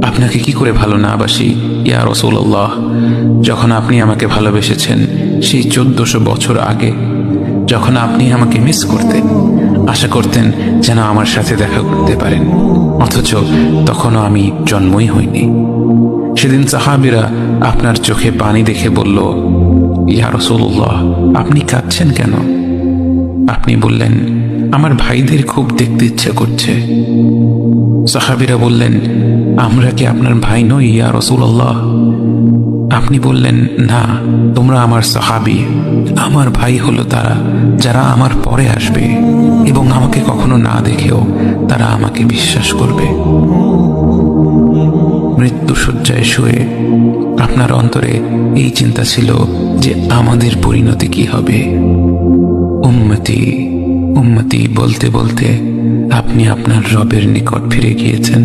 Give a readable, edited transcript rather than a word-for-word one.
আপনাকে কি করে ভালো না বাসি ইয়া রাসূলুল্লাহ। যখন আপনি আমাকে ভালোবেসেছেন সেই 1400 বছর আগে, যখন আপনি আমাকে মিস করতেন, আশা করতেন যেন আমার সাথে দেখা করতে পারেন, অথচ তখনও আমি জন্মই হইনি। সেদিন সাহাবীরা আপনার চোখে পানি দেখে বলল, ইয়া রাসূলুল্লাহ, আপনি কাঁদছেন কেন? আপনি বললেন, আমার ভাইদের খুব দেখতে ইচ্ছে করছে। সাহাবীরা বললেন, আমরা কি আপনার ভাই নই ইয়া রাসূলুল্লাহ? আপনি বললেন, না, তোমরা আমার সাহাবী। আমার ভাই হলো তারা যারা আমার পরে আসবে এবং আমাকে কখনো না দেখেও তারা আমাকে বিশ্বাস করবে। মৃত্যুশয্যায় শুয়ে আপনার অন্তরে এই চিন্তা ছিল যে আমাদের পরিণতি কি হবে। উম্মতি উম্মতি বলতে বলতে আপনি আপনার রবের নিকট ফিরে গিয়েছেন।